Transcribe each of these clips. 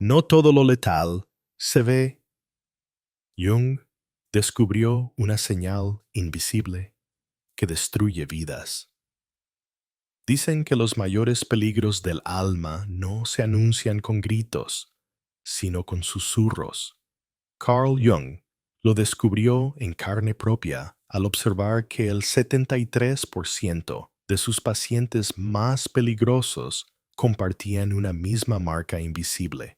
No todo lo letal se ve. Jung descubrió una señal invisible que destruye vidas. Dicen que los mayores peligros del alma no se anuncian con gritos, sino con susurros. Carl Jung lo descubrió en carne propia al observar que el 73% de sus pacientes más peligrosos compartían una misma marca invisible.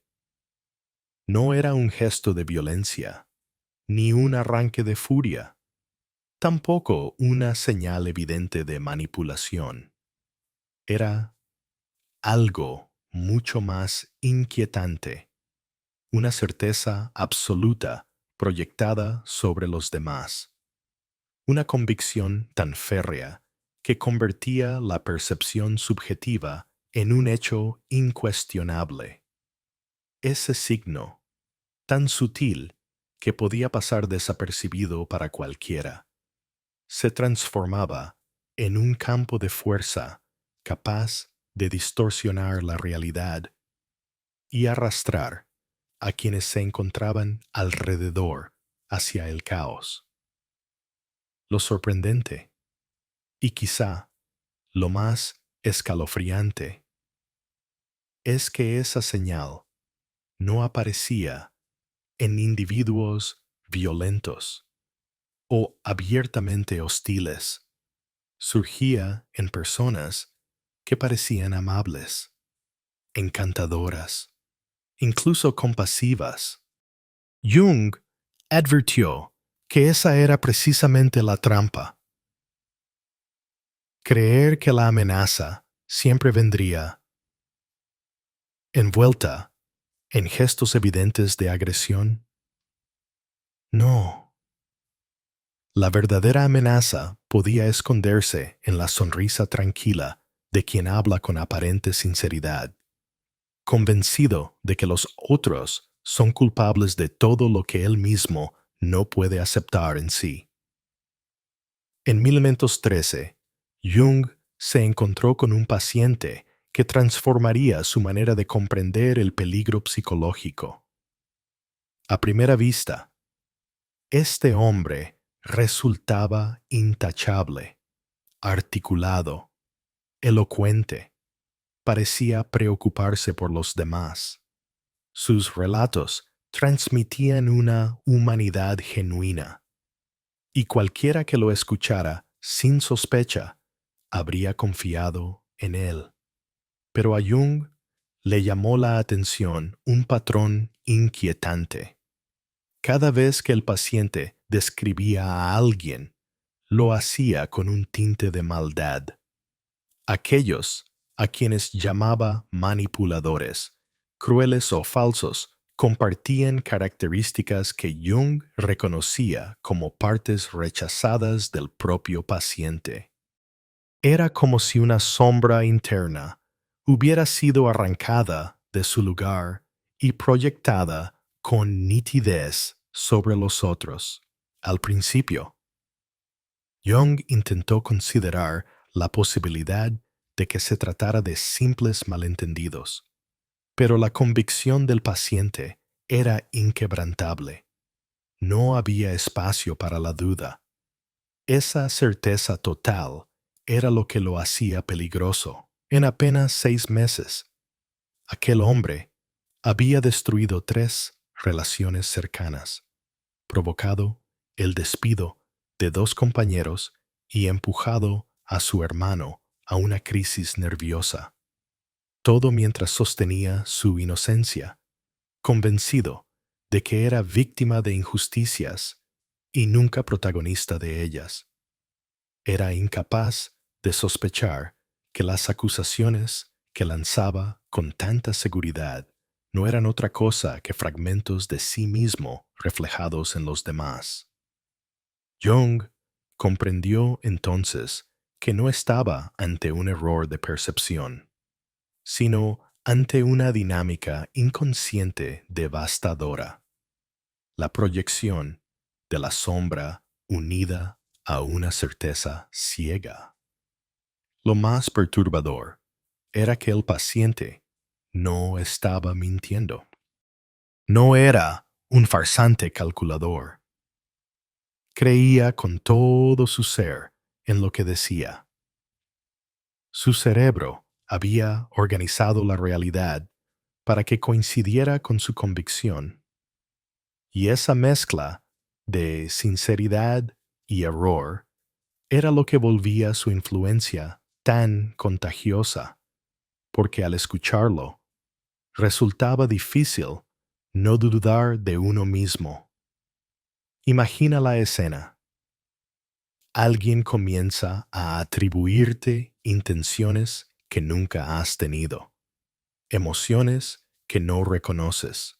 No era un gesto de violencia, ni un arranque de furia, tampoco una señal evidente de manipulación. Era algo mucho más inquietante, una certeza absoluta proyectada sobre los demás, una convicción tan férrea que convertía la percepción subjetiva en un hecho incuestionable. Ese signo, tan sutil que podía pasar desapercibido para cualquiera, se transformaba en un campo de fuerza capaz de distorsionar la realidad y arrastrar a quienes se encontraban alrededor hacia el caos. Lo sorprendente, y quizá lo más escalofriante, es que esa señal no aparecía en individuos violentos o abiertamente hostiles. Surgía en personas que parecían amables, encantadoras, incluso compasivas. Jung advirtió que esa era precisamente la trampa. Creer que la amenaza siempre vendría envuelta en gestos evidentes de agresión. No. La verdadera amenaza podía esconderse en la sonrisa tranquila de quien habla con aparente sinceridad, convencido de que los otros son culpables de todo lo que él mismo no puede aceptar en sí. En 1913, Jung se encontró con un paciente que transformaría su manera de comprender el peligro psicológico. A primera vista, este hombre resultaba intachable, articulado, elocuente. Parecía preocuparse por los demás. Sus relatos transmitían una humanidad genuina, y cualquiera que lo escuchara sin sospecha habría confiado en él. Pero a Jung le llamó la atención un patrón inquietante. Cada vez que el paciente describía a alguien, lo hacía con un tinte de maldad. Aquellos a quienes llamaba manipuladores, crueles o falsos, compartían características que Jung reconocía como partes rechazadas del propio paciente. Era como si una sombra interna hubiera sido arrancada de su lugar y proyectada con nitidez sobre los otros. Al principio, Jung intentó considerar la posibilidad de que se tratara de simples malentendidos, pero la convicción del paciente era inquebrantable. No había espacio para la duda. Esa certeza total era lo que lo hacía peligroso. En apenas 6 meses, aquel hombre había destruido 3 relaciones cercanas, provocado el despido de 2 compañeros y empujado a su hermano a una crisis nerviosa. Todo mientras sostenía su inocencia, convencido de que era víctima de injusticias y nunca protagonista de ellas. Era incapaz de sospechar que las acusaciones que lanzaba con tanta seguridad no eran otra cosa que fragmentos de sí mismo reflejados en los demás. Jung comprendió entonces que no estaba ante un error de percepción, sino ante una dinámica inconsciente devastadora, la proyección de la sombra unida a una certeza ciega. Lo más perturbador era que el paciente no estaba mintiendo. No era un farsante calculador. Creía con todo su ser en lo que decía. Su cerebro había organizado la realidad para que coincidiera con su convicción. Y esa mezcla de sinceridad y error era lo que volvía su influencia tan contagiosa, porque al escucharlo, resultaba difícil no dudar de uno mismo. Imagina la escena. Alguien comienza a atribuirte intenciones que nunca has tenido, emociones que no reconoces,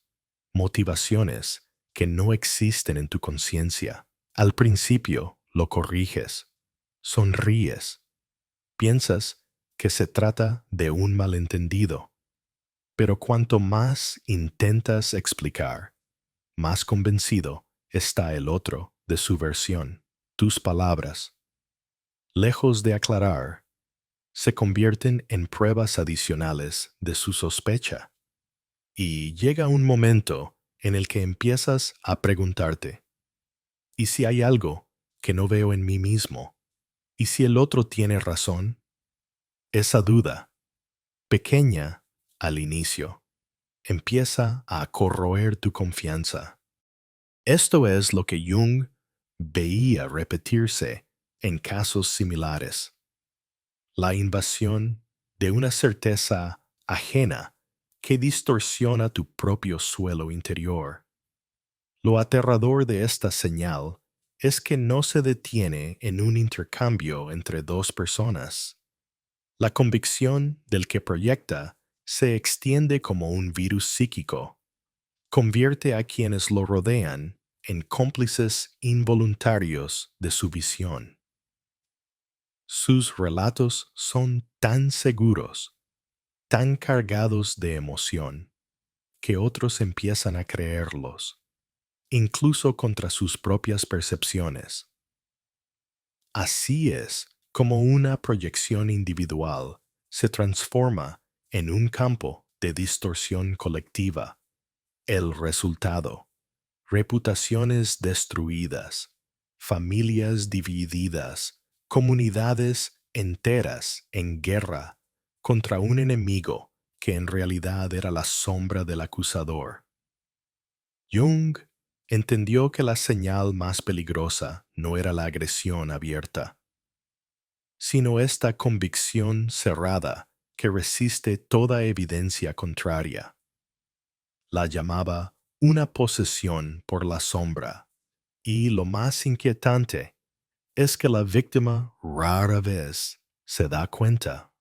motivaciones que no existen en tu conciencia. Al principio lo corriges, sonríes, piensas que se trata de un malentendido, pero cuanto más intentas explicar, más convencido está el otro de su versión. Tus palabras, lejos de aclarar, se convierten en pruebas adicionales de su sospecha. Y llega un momento en el que empiezas a preguntarte, ¿y si hay algo que no veo en mí mismo? ¿Y si el otro tiene razón? Esa duda, pequeña al inicio, empieza a corroer tu confianza. Esto es lo que Jung veía repetirse en casos similares. La invasión de una certeza ajena que distorsiona tu propio suelo interior. Lo aterrador de esta señal es que no se detiene en un intercambio entre dos personas. La convicción del que proyecta se extiende como un virus psíquico. Convierte a quienes lo rodean en cómplices involuntarios de su visión. Sus relatos son tan seguros, tan cargados de emoción, que otros empiezan a creerlos, incluso contra sus propias percepciones. Así es como una proyección individual se transforma en un campo de distorsión colectiva. El resultado: reputaciones destruidas, familias divididas, comunidades enteras en guerra contra un enemigo que en realidad era la sombra del acusador. Jung entendió que la señal más peligrosa no era la agresión abierta, sino esta convicción cerrada que resiste toda evidencia contraria. La llamaba una posesión por la sombra, y lo más inquietante es que la víctima rara vez se da cuenta.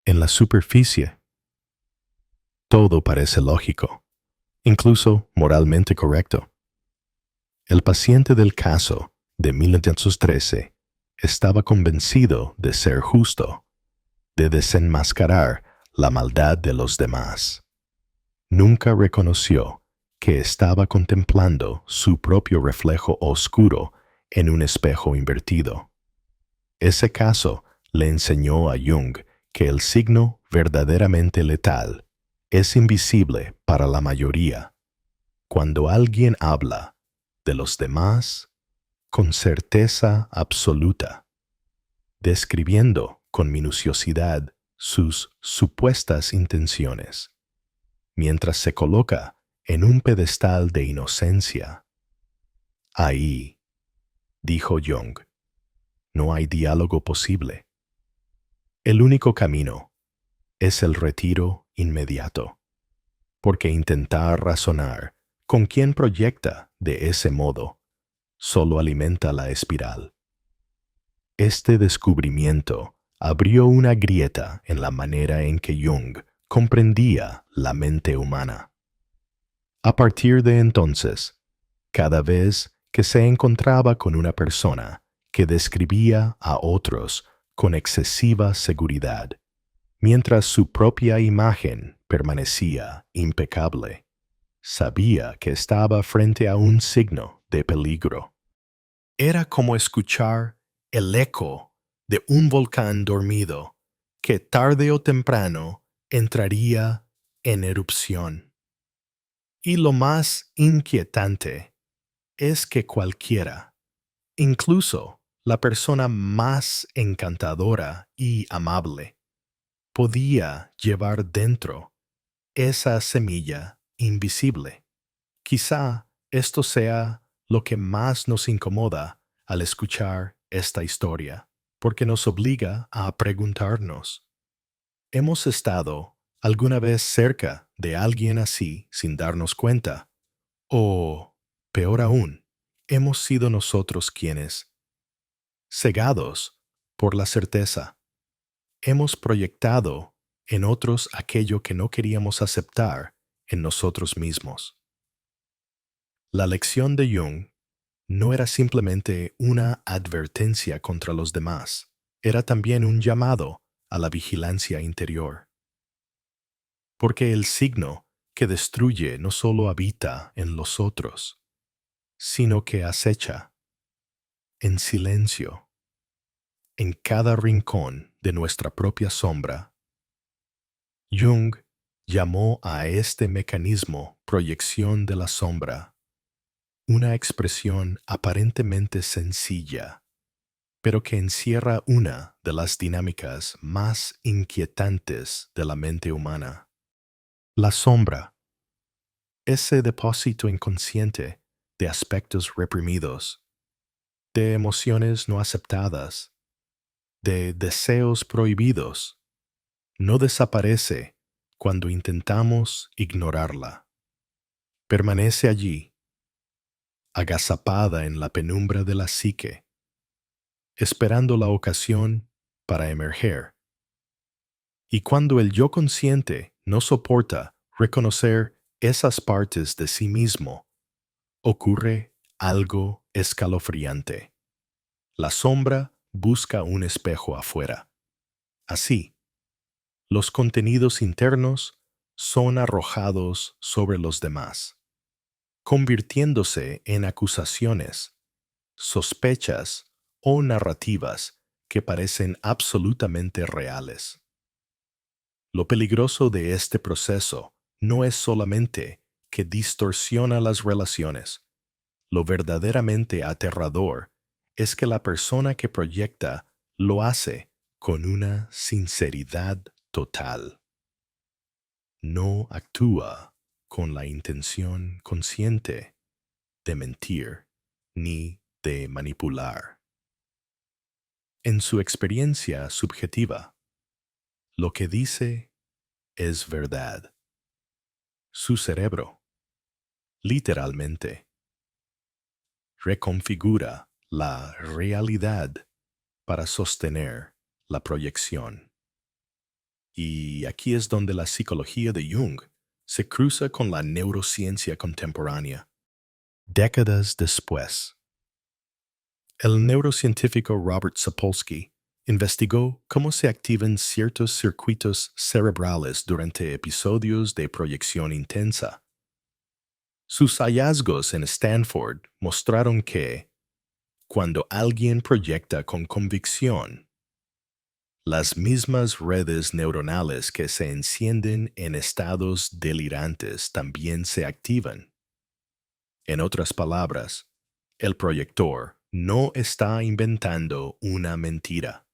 En la superficie, todo parece lógico, incluso moralmente correcto. El paciente del caso de 1913 estaba convencido de ser justo, de desenmascarar la maldad de los demás. Nunca reconoció que estaba contemplando su propio reflejo oscuro en un espejo invertido. Ese caso le enseñó a Jung que el signo verdaderamente letal es invisible para la mayoría. Cuando alguien habla de los demás con certeza absoluta, describiendo con minuciosidad sus supuestas intenciones, mientras se coloca en un pedestal de inocencia. Ahí, dijo Jung, no hay diálogo posible. El único camino es el retiro inmediato, porque intentar razonar con quien proyecta de ese modo solo alimenta la espiral. Este descubrimiento abrió una grieta en la manera en que Jung comprendía la mente humana. A partir de entonces, cada vez que se encontraba con una persona que describía a otros con excesiva seguridad, mientras su propia imagen permanecía impecable, sabía que estaba frente a un signo de peligro. Era como escuchar el eco de un volcán dormido que tarde o temprano entraría en erupción. Y lo más inquietante es que cualquiera, incluso la persona más encantadora y amable, podía llevar dentro esa semilla invisible. Quizá esto sea lo que más nos incomoda al escuchar esta historia, porque nos obliga a preguntarnos, ¿hemos estado alguna vez cerca de alguien así sin darnos cuenta? O, peor aún, hemos sido nosotros quienes, cegados por la certeza, hemos proyectado en otros aquello que no queríamos aceptar en nosotros mismos. La lección de Jung no era simplemente una advertencia contra los demás, era también un llamado a la vigilancia interior. Porque el signo que destruye no solo habita en los otros, sino que acecha, en silencio, en cada rincón de nuestra propia sombra. Jung llamó a este mecanismo proyección de la sombra, una expresión aparentemente sencilla, pero que encierra una de las dinámicas más inquietantes de la mente humana. La sombra, ese depósito inconsciente de aspectos reprimidos, de emociones no aceptadas, de deseos prohibidos, no desaparece cuando intentamos ignorarla. Permanece allí, agazapada en la penumbra de la psique, esperando la ocasión para emerger. Y cuando el yo consciente no soporta reconocer esas partes de sí mismo, ocurre algo escalofriante. La sombra busca un espejo afuera. Así, los contenidos internos son arrojados sobre los demás, convirtiéndose en acusaciones, sospechas o narrativas que parecen absolutamente reales. Lo peligroso de este proceso no es solamente que distorsiona las relaciones. Lo verdaderamente aterrador es que la persona que proyecta lo hace con una sinceridad total. No actúa con la intención consciente de mentir ni de manipular. En su experiencia subjetiva, lo que dice es verdad. Su cerebro, literalmente, reconfigura la realidad para sostener la proyección. Y aquí es donde la psicología de Jung se cruza con la neurociencia contemporánea. Décadas después, el neurocientífico Robert Sapolsky investigó cómo se activan ciertos circuitos cerebrales durante episodios de proyección intensa. Sus hallazgos en Stanford mostraron que, cuando alguien proyecta con convicción, las mismas redes neuronales que se encienden en estados delirantes también se activan. En otras palabras, el proyector no está inventando una mentira.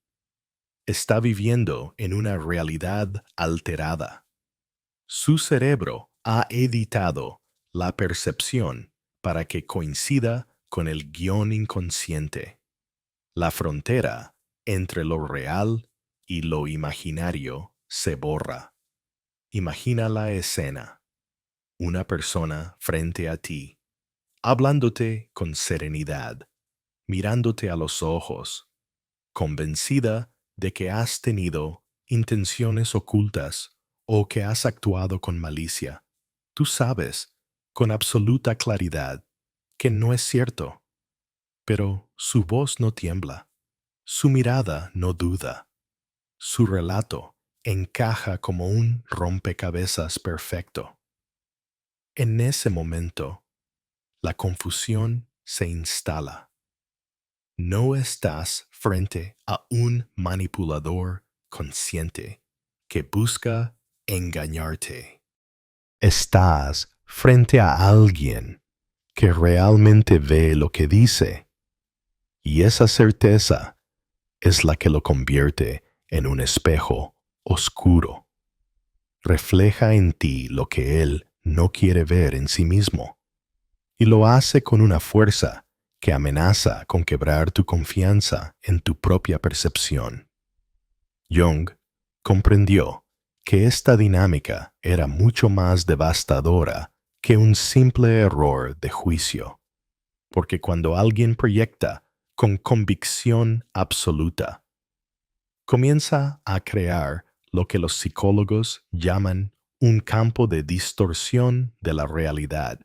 Está viviendo en una realidad alterada. Su cerebro ha editado la percepción para que coincida con el guión inconsciente. La frontera entre lo real y lo imaginario se borra. Imagina la escena. Una persona frente a ti, hablándote con serenidad, mirándote a los ojos, convencida de que has tenido intenciones ocultas o que has actuado con malicia. Tú sabes, con absoluta claridad, que no es cierto, pero su voz no tiembla, su mirada no duda, su relato encaja como un rompecabezas perfecto. En ese momento, la confusión se instala. No estás frente a un manipulador consciente que busca engañarte. Estás frente a alguien que realmente ve lo que dice. Y esa certeza es la que lo convierte en un espejo oscuro. Refleja en ti lo que él no quiere ver en sí mismo, y lo hace con una fuerza que amenaza con quebrar tu confianza en tu propia percepción. Jung comprendió que esta dinámica era mucho más devastadora que un simple error de juicio, porque cuando alguien proyecta con convicción absoluta, comienza a crear lo que los psicólogos llaman un campo de distorsión de la realidad.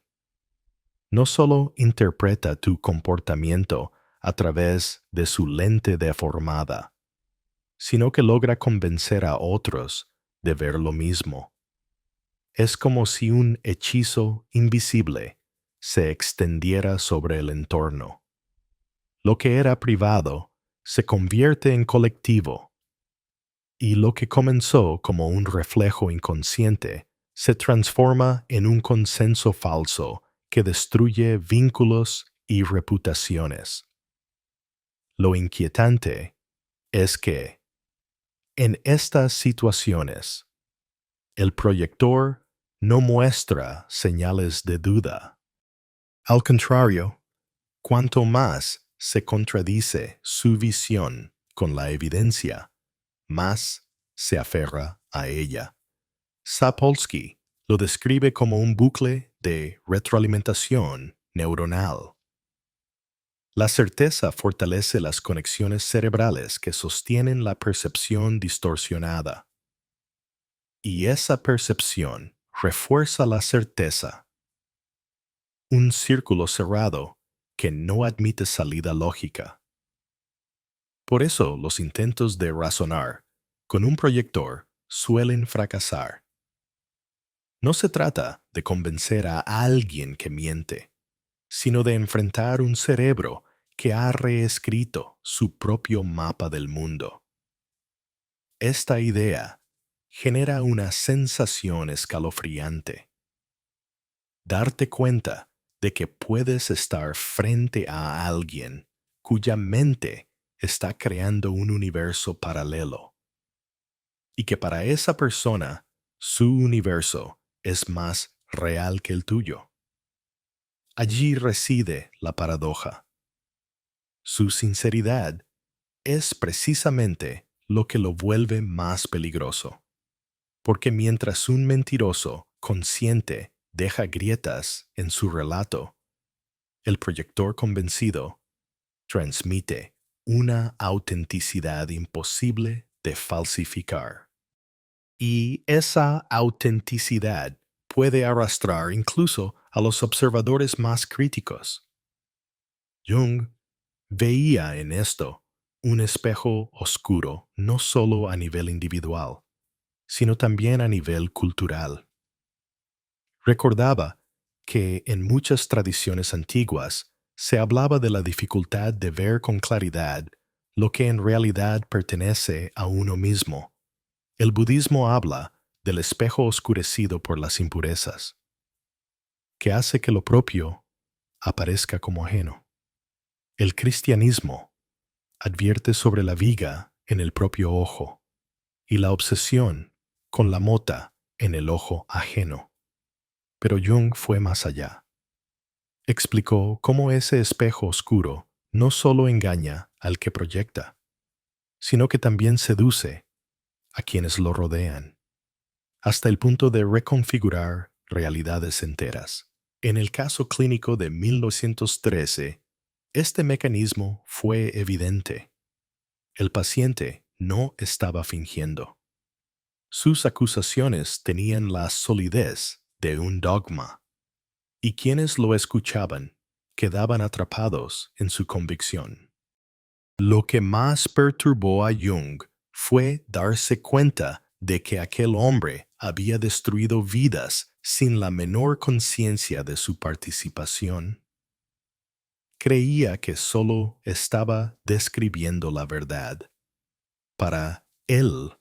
No solo interpreta tu comportamiento a través de su lente deformada, sino que logra convencer a otros de ver lo mismo. Es como si un hechizo invisible se extendiera sobre el entorno. Lo que era privado se convierte en colectivo, y lo que comenzó como un reflejo inconsciente se transforma en un consenso falso que destruye vínculos y reputaciones. Lo inquietante es que, en estas situaciones, el proyector no muestra señales de duda. Al contrario, cuanto más se contradice su visión con la evidencia, más se aferra a ella. Sapolsky lo describe como un bucle de retroalimentación neuronal. La certeza fortalece las conexiones cerebrales que sostienen la percepción distorsionada. Y esa percepción refuerza la certeza. Un círculo cerrado que no admite salida lógica. Por eso los intentos de razonar con un proyector suelen fracasar. No se trata de convencer a alguien que miente, sino de enfrentar un cerebro que ha reescrito su propio mapa del mundo. Esta idea genera una sensación escalofriante. Darte cuenta de que puedes estar frente a alguien cuya mente está creando un universo paralelo, y que para esa persona su universo es más real que el tuyo. Allí reside la paradoja. Su sinceridad es precisamente lo que lo vuelve más peligroso, porque mientras un mentiroso consciente deja grietas en su relato, el proyector convencido transmite una autenticidad imposible de falsificar. Y esa autenticidad puede arrastrar incluso a los observadores más críticos. Jung veía en esto un espejo oscuro no solo a nivel individual, sino también a nivel cultural. Recordaba que en muchas tradiciones antiguas se hablaba de la dificultad de ver con claridad lo que en realidad pertenece a uno mismo. El budismo habla del espejo oscurecido por las impurezas, que hace que lo propio aparezca como ajeno. El cristianismo advierte sobre la viga en el propio ojo y la obsesión con la mota en el ojo ajeno. Pero Jung fue más allá. Explicó cómo ese espejo oscuro no solo engaña al que proyecta, sino que también seduce a quienes lo rodean, hasta el punto de reconfigurar realidades enteras. En el caso clínico de 1913, este mecanismo fue evidente. El paciente no estaba fingiendo. Sus acusaciones tenían la solidez de un dogma, y quienes lo escuchaban quedaban atrapados en su convicción. Lo que más perturbó a Jung fue darse cuenta de que aquel hombre había destruido vidas sin la menor conciencia de su participación. Creía que solo estaba describiendo la verdad. Para él,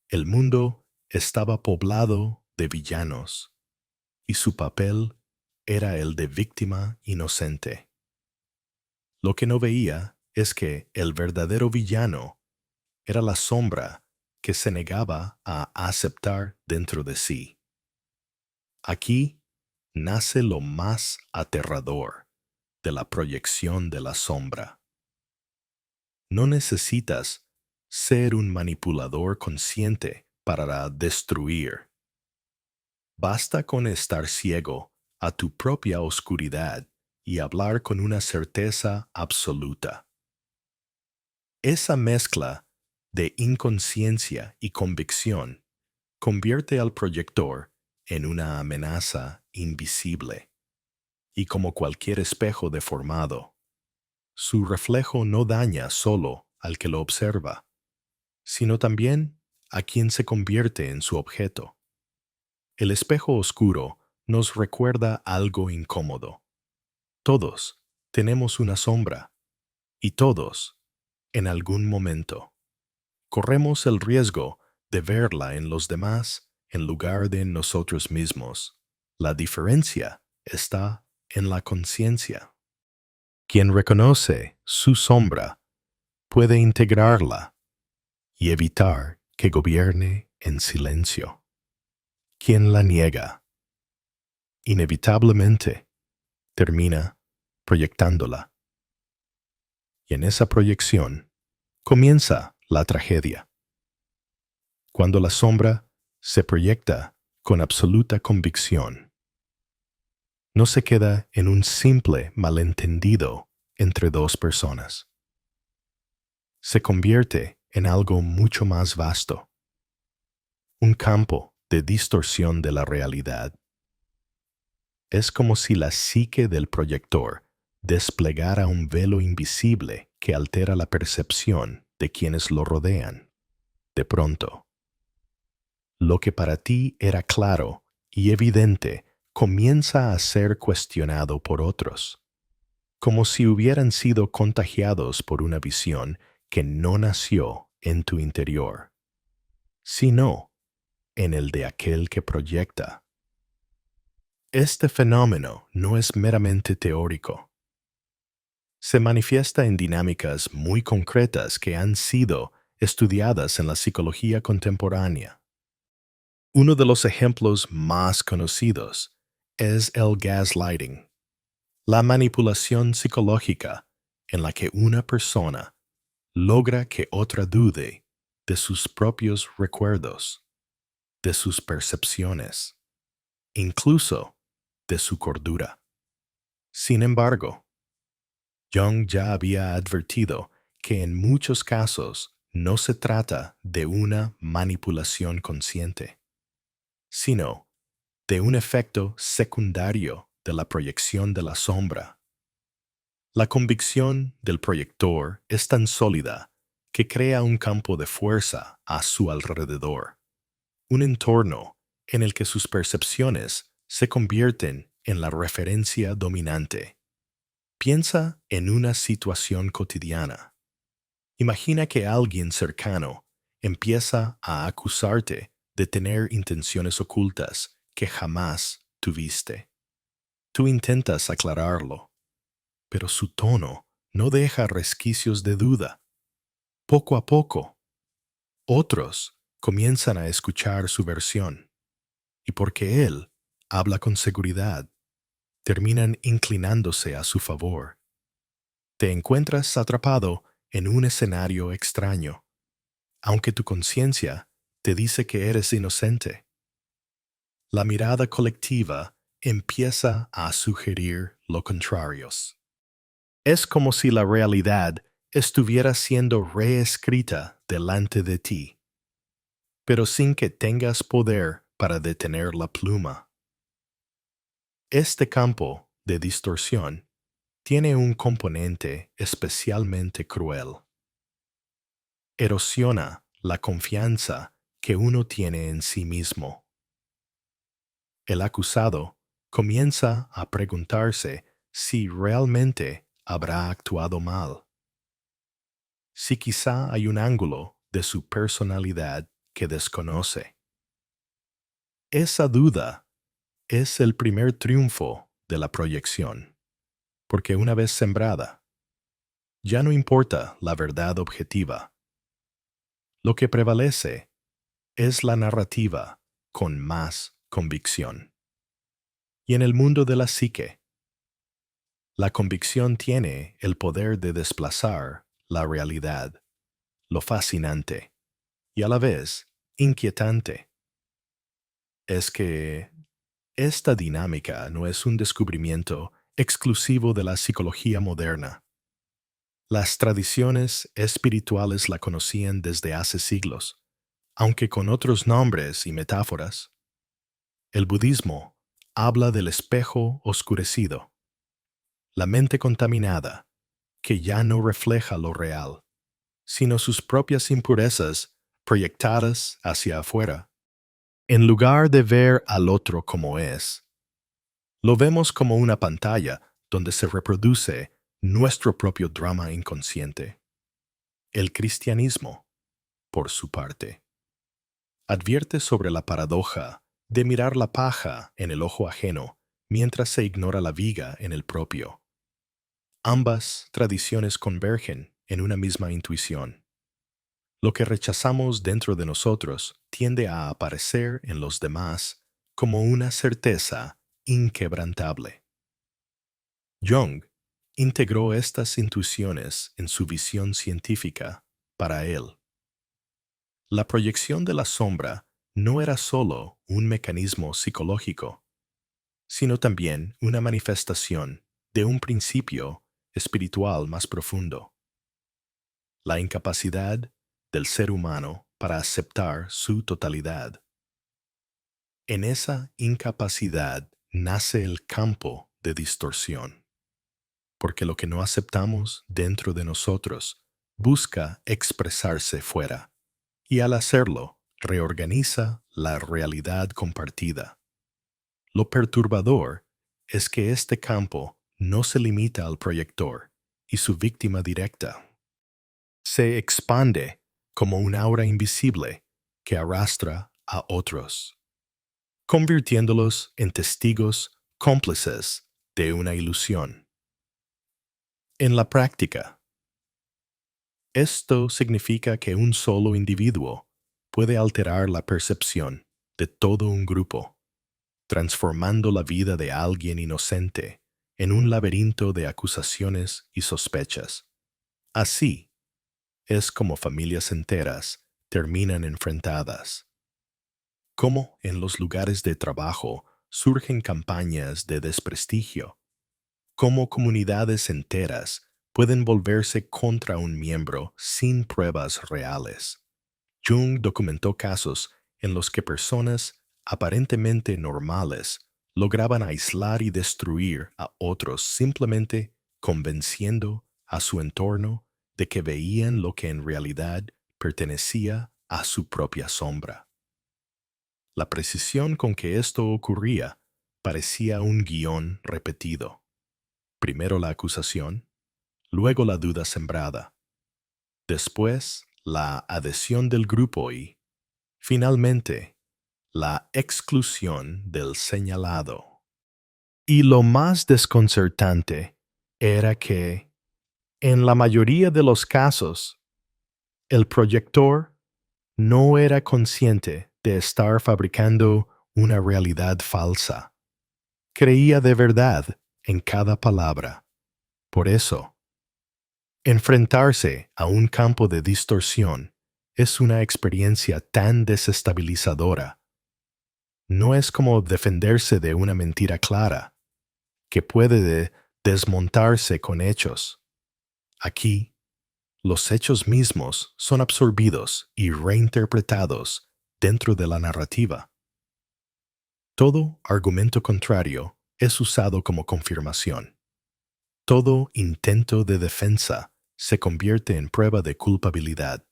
el mundo estaba poblado de villanos, y su papel era el de víctima inocente. Lo que no veía es que el verdadero villano era la sombra que se negaba a aceptar dentro de sí. Aquí nace lo más aterrador de la proyección de la sombra. No necesitas ser un manipulador consciente para destruir. Basta con estar ciego a tu propia oscuridad y hablar con una certeza absoluta. Esa mezcla de inconsciencia y convicción convierte al proyector en una amenaza invisible. Y como cualquier espejo deformado, su reflejo no daña solo al que lo observa, sino también a quien se convierte en su objeto. El espejo oscuro nos recuerda algo incómodo. Todos tenemos una sombra, y todos, en algún momento, corremos el riesgo de verla en los demás en lugar de en nosotros mismos. La diferencia está en la conciencia. Quien reconoce su sombra puede integrarla y evitar que gobierne en silencio. Quien la niega, inevitablemente, termina proyectándola. Y en esa proyección comienza la tragedia. Cuando la sombra se proyecta con absoluta convicción, no se queda en un simple malentendido entre dos personas. Se convierte en algo mucho más vasto, un campo de distorsión de la realidad. Es como si la psique del proyector desplegara un velo invisible que altera la percepción de quienes lo rodean. De pronto, lo que para ti era claro y evidente comienza a ser cuestionado por otros, como si hubieran sido contagiados por una visión que no nació en tu interior, sino en el de aquel que proyecta. Este fenómeno no es meramente teórico. Se manifiesta en dinámicas muy concretas que han sido estudiadas en la psicología contemporánea. Uno de los ejemplos más conocidos es el gaslighting, la manipulación psicológica en la que una persona logra que otra dude de sus propios recuerdos, de sus percepciones, incluso de su cordura. Sin embargo, Jung ya había advertido que en muchos casos no se trata de una manipulación consciente, sino de un efecto secundario de la proyección de la sombra. La convicción del proyector es tan sólida que crea un campo de fuerza a su alrededor, un entorno en el que sus percepciones se convierten en la referencia dominante. Piensa en una situación cotidiana. Imagina que alguien cercano empieza a acusarte de tener intenciones ocultas que jamás tuviste. Tú intentas aclararlo, pero su tono no deja resquicios de duda. Poco a poco, otros comienzan a escuchar su versión, y porque él habla con seguridad, terminan inclinándose a su favor. Te encuentras atrapado en un escenario extraño, aunque tu conciencia te dice que eres inocente. La mirada colectiva empieza a sugerir lo contrario. Es como si la realidad estuviera siendo reescrita delante de ti, pero sin que tengas poder para detener la pluma. Este campo de distorsión tiene un componente especialmente cruel. Erosiona la confianza que uno tiene en sí mismo. El acusado comienza a preguntarse si realmente habrá actuado mal, si quizá hay un ángulo de su personalidad que desconoce. Esa duda es el primer triunfo de la proyección, porque una vez sembrada, ya no importa la verdad objetiva. Lo que prevalece es la narrativa con más convicción. Y en el mundo de la psique, la convicción tiene el poder de desplazar la realidad, lo fascinante y a la vez inquietante. Es que esta dinámica no es un descubrimiento exclusivo de la psicología moderna. Las tradiciones espirituales la conocían desde hace siglos, aunque con otros nombres y metáforas. El budismo habla del espejo oscurecido, la mente contaminada, que ya no refleja lo real, sino sus propias impurezas proyectadas hacia afuera. En lugar de ver al otro como es, lo vemos como una pantalla donde se reproduce nuestro propio drama inconsciente. El cristianismo, por su parte, advierte sobre la paradoja de mirar la paja en el ojo ajeno mientras se ignora la viga en el propio. Ambas tradiciones convergen en una misma intuición. Lo que rechazamos dentro de nosotros tiende a aparecer en los demás como una certeza inquebrantable. Jung integró estas intuiciones en su visión científica para él. La proyección de la sombra no era solo un mecanismo psicológico, sino también una manifestación de un principio espiritual más profundo: la incapacidad del ser humano para aceptar su totalidad. En esa incapacidad nace el campo de distorsión, porque lo que no aceptamos dentro de nosotros busca expresarse fuera, y al hacerlo, reorganiza la realidad compartida. Lo perturbador es que este campo no se limita al proyector y su víctima directa. Se expande como un aura invisible que arrastra a otros, convirtiéndolos en testigos cómplices de una ilusión. En la práctica, esto significa que un solo individuo puede alterar la percepción de todo un grupo, transformando la vida de alguien inocente en un laberinto de acusaciones y sospechas. Así es como familias enteras terminan enfrentadas. Como en los lugares de trabajo surgen campañas de desprestigio. Cómo comunidades enteras pueden volverse contra un miembro sin pruebas reales. Jung documentó casos en los que personas aparentemente normales lograban aislar y destruir a otros simplemente convenciendo a su entorno de que veían lo que en realidad pertenecía a su propia sombra. La precisión con que esto ocurría parecía un guión repetido. Primero la acusación, luego la duda sembrada, después la adhesión del grupo y, finalmente, la exclusión del señalado. Y lo más desconcertante era que, en la mayoría de los casos, el proyector no era consciente de estar fabricando una realidad falsa. Creía de verdad en cada palabra. Por eso, enfrentarse a un campo de distorsión es una experiencia tan desestabilizadora. No es como defenderse de una mentira clara, que puede desmontarse con hechos. Aquí, los hechos mismos son absorbidos y reinterpretados dentro de la narrativa. Todo argumento contrario es usado como confirmación. Todo intento de defensa se convierte en prueba de culpabilidad.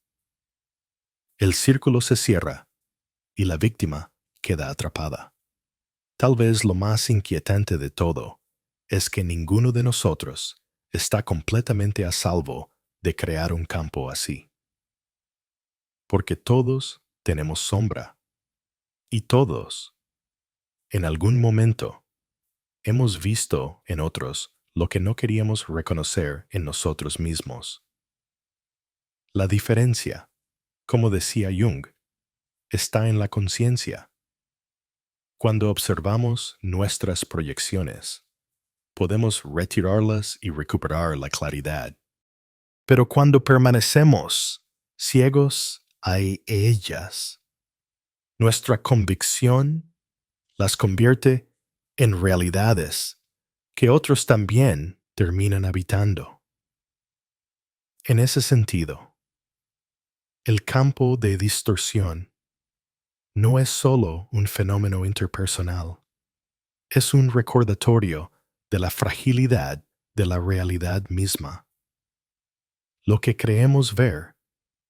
El círculo se cierra y la víctima queda atrapada. Tal vez lo más inquietante de todo es que ninguno de nosotros está completamente a salvo de crear un campo así. Porque todos tenemos sombra y todos En algún momento, hemos visto en otros lo que no queríamos reconocer en nosotros mismos. La diferencia, como decía Jung, está en la conciencia. Cuando observamos nuestras proyecciones, podemos retirarlas y recuperar la claridad. Pero cuando permanecemos ciegos a ellas, nuestra convicción las convierte en realidades que otros también terminan habitando. En ese sentido, el campo de distorsión no es solo un fenómeno interpersonal, es un recordatorio de la fragilidad de la realidad misma. Lo que creemos ver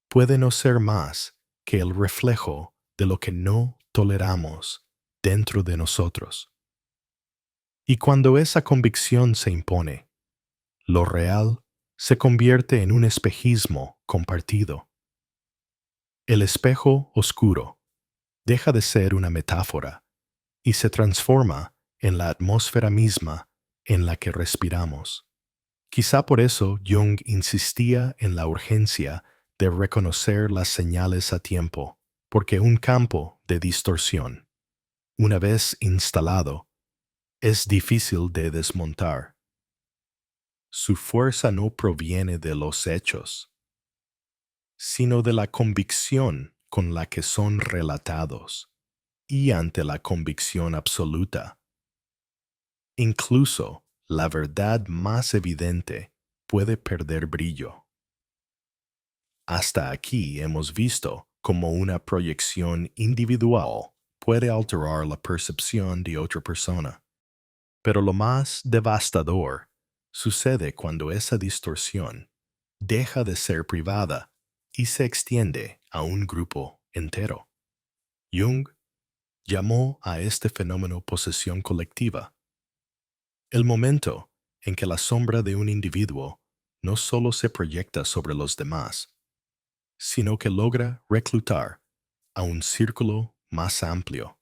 puede no ser más que el reflejo de lo que no toleramos dentro de nosotros. Y cuando esa convicción se impone, lo real se convierte en un espejismo compartido. El espejo oscuro deja de ser una metáfora y se transforma en la atmósfera misma en la que respiramos. Quizá por eso Jung insistía en la urgencia de reconocer las señales a tiempo, porque un campo de distorsión, una vez instalado, es difícil de desmontar. Su fuerza no proviene de los hechos, sino de la convicción con la que son relatados, y ante la convicción absoluta. Incluso la verdad más evidente puede perder brillo. Hasta aquí hemos visto cómo una proyección individual puede alterar la percepción de otra persona. Pero lo más devastador sucede cuando esa distorsión deja de ser privada y se extiende a un grupo entero. Jung llamó a este fenómeno posesión colectiva. El momento en que la sombra de un individuo no solo se proyecta sobre los demás, sino que logra reclutar a un círculo más amplio,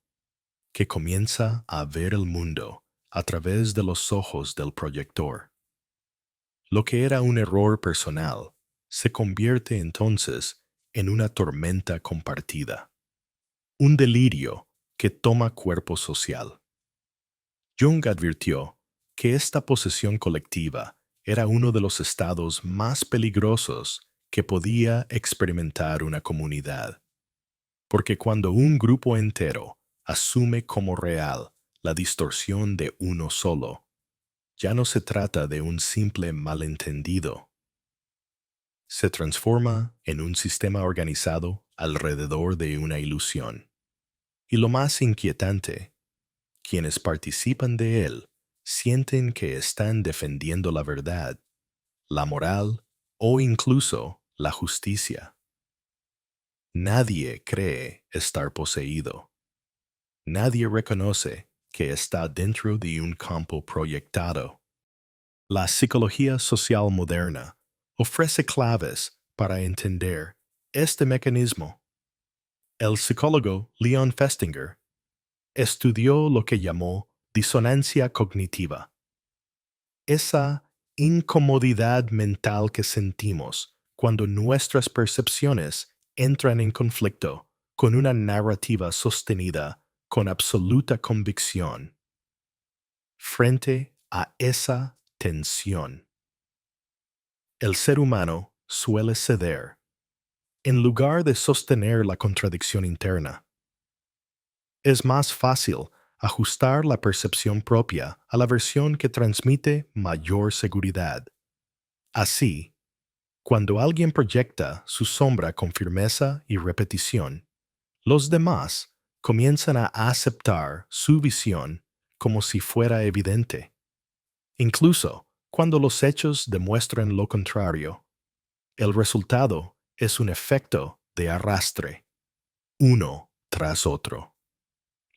que comienza a ver el mundo a través de los ojos del proyector. Lo que era un error personal se convierte entonces en una tormenta compartida, un delirio que toma cuerpo social. Jung advirtió que esta posesión colectiva era uno de los estados más peligrosos que podía experimentar una comunidad, porque cuando un grupo entero asume como real la distorsión de uno solo, ya no se trata de un simple malentendido. Se transforma en un sistema organizado alrededor de una ilusión. Y lo más inquietante, quienes participan de él sienten que están defendiendo la verdad, la moral o incluso la justicia. Nadie cree estar poseído. Nadie reconoce que está dentro de un campo proyectado. La psicología social moderna ofrece claves para entender este mecanismo. El psicólogo Leon Festinger estudió lo que llamó disonancia cognitiva. Esa incomodidad mental que sentimos cuando nuestras percepciones entran en conflicto con una narrativa sostenida con absoluta convicción. Frente a esa tensión, el ser humano suele ceder, en lugar de sostener la contradicción interna. Es más fácil ajustar la percepción propia a la versión que transmite mayor seguridad. Así, cuando alguien proyecta su sombra con firmeza y repetición, los demás comienzan a aceptar su visión como si fuera evidente. Incluso cuando los hechos demuestran lo contrario, el resultado es un efecto de arrastre, uno tras otro.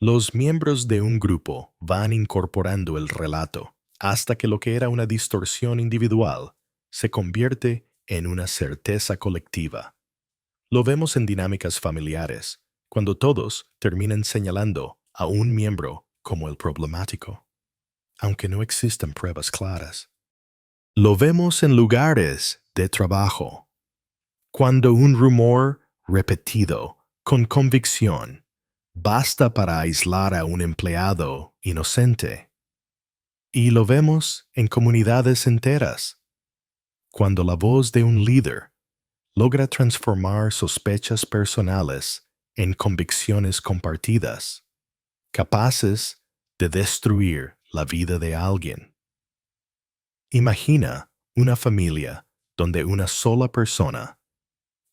Los miembros de un grupo van incorporando el relato hasta que lo que era una distorsión individual se convierte en una certeza colectiva. Lo vemos en dinámicas familiares, cuando todos terminan señalando a un miembro como el problemático, aunque no existan pruebas claras. Lo vemos en lugares de trabajo, cuando un rumor repetido, con convicción, basta para aislar a un empleado inocente. Y lo vemos en comunidades enteras, cuando la voz de un líder logra transformar sospechas personales en convicciones compartidas, capaces de destruir la vida de alguien. Imagina una familia donde una sola persona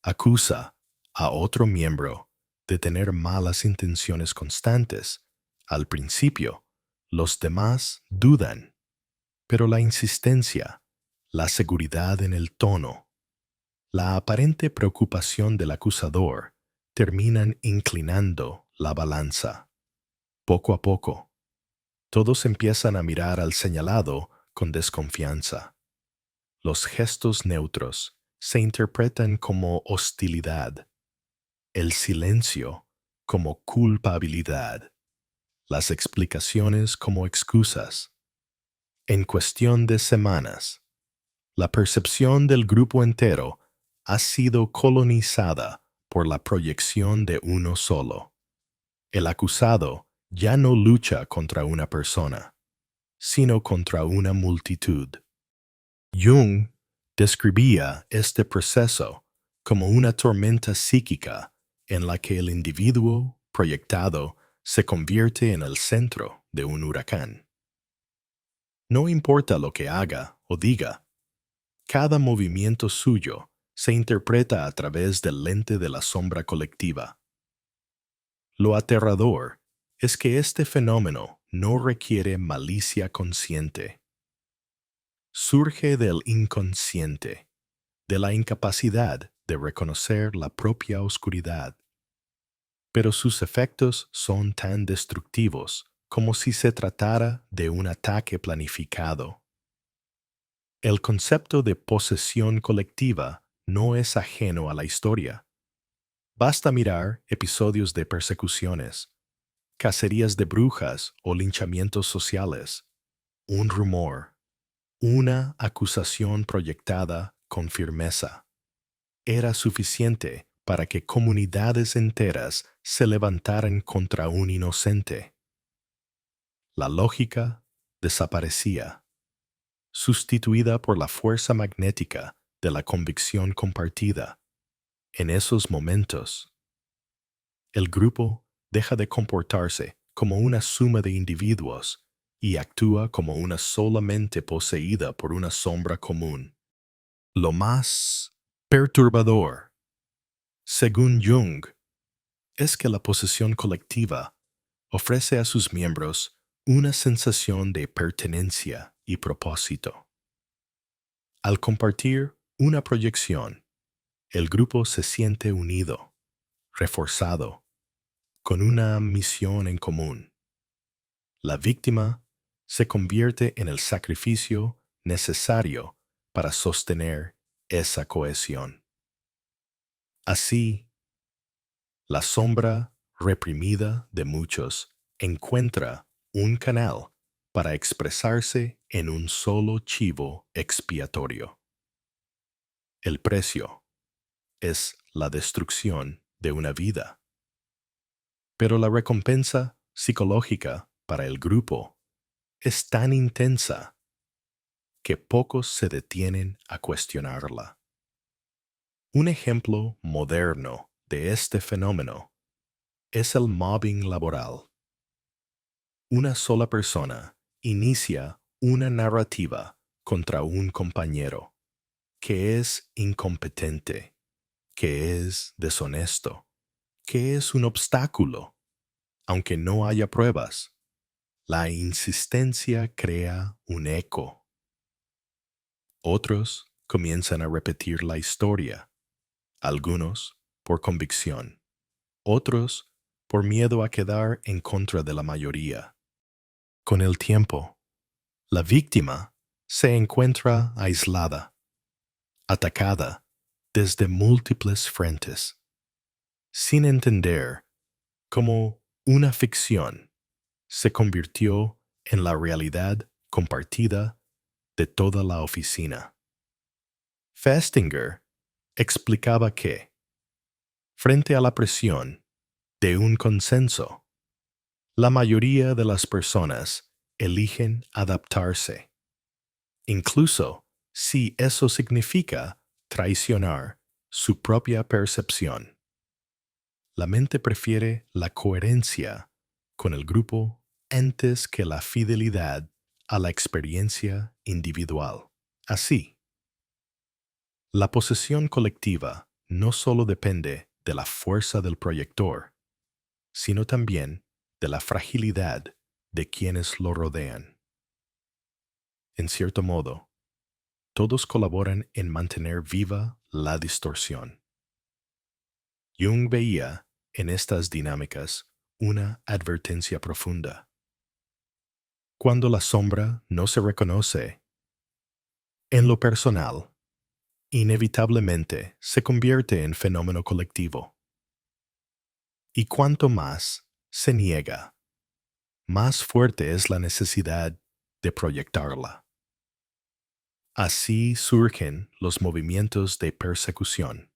acusa a otro miembro de tener malas intenciones constantes. Al principio, los demás dudan, pero la insistencia, la seguridad en el tono, la aparente preocupación del acusador terminan inclinando la balanza. Poco a poco, todos empiezan a mirar al señalado con desconfianza. Los gestos neutros se interpretan como hostilidad, el silencio como culpabilidad, las explicaciones como excusas. En cuestión de semanas, la percepción del grupo entero ha sido colonizada por la proyección de uno solo. El acusado ya no lucha contra una persona, sino contra una multitud. Jung describía este proceso como una tormenta psíquica en la que el individuo proyectado se convierte en el centro de un huracán. No importa lo que haga o diga, cada movimiento suyo se interpreta a través del lente de la sombra colectiva. Lo aterrador es que este fenómeno no requiere malicia consciente. Surge del inconsciente, de la incapacidad de reconocer la propia oscuridad. Pero sus efectos son tan destructivos como si se tratara de un ataque planificado. El concepto de posesión colectiva no es ajeno a la historia. Basta mirar episodios de persecuciones, cacerías de brujas o linchamientos sociales. Un rumor, una acusación proyectada con firmeza, era suficiente para que comunidades enteras se levantaran contra un inocente. La lógica desaparecía, sustituida por la fuerza magnética de la convicción compartida. En esos momentos, el grupo deja de comportarse como una suma de individuos y actúa como una sola mente poseída por una sombra común. Lo más perturbador, según Jung, es que la posesión colectiva ofrece a sus miembros una sensación de pertenencia y propósito. Al compartir una proyección, el grupo se siente unido, reforzado, con una misión en común. La víctima se convierte en el sacrificio necesario para sostener esa cohesión. Así, la sombra reprimida de muchos encuentra un canal para expresarse en un solo chivo expiatorio. El precio es la destrucción de una vida. Pero la recompensa psicológica para el grupo es tan intensa que pocos se detienen a cuestionarla. Un ejemplo moderno de este fenómeno es el mobbing laboral. Una sola persona inicia una narrativa contra un compañero que es incompetente, que es deshonesto, que es un obstáculo, aunque no haya pruebas. La insistencia crea un eco. Otros comienzan a repetir la historia, algunos por convicción, otros por miedo a quedar en contra de la mayoría. Con el tiempo, la víctima se encuentra aislada, atacada desde múltiples frentes, sin entender cómo una ficción se convirtió en la realidad compartida de toda la oficina. Festinger explicaba que, frente a la presión de un consenso, la mayoría de las personas eligen adaptarse, incluso si eso significa traicionar su propia percepción. La mente prefiere la coherencia con el grupo antes que la fidelidad a la experiencia individual. Así, la posesión colectiva no solo depende de la fuerza del proyector, sino también de la fragilidad de quienes lo rodean. En cierto modo, todos colaboran en mantener viva la distorsión. Jung veía en estas dinámicas una advertencia profunda. Cuando la sombra no se reconoce, en lo personal, inevitablemente se convierte en fenómeno colectivo. Y cuanto más se niega, más fuerte es la necesidad de proyectarla. Así surgen los movimientos de persecución,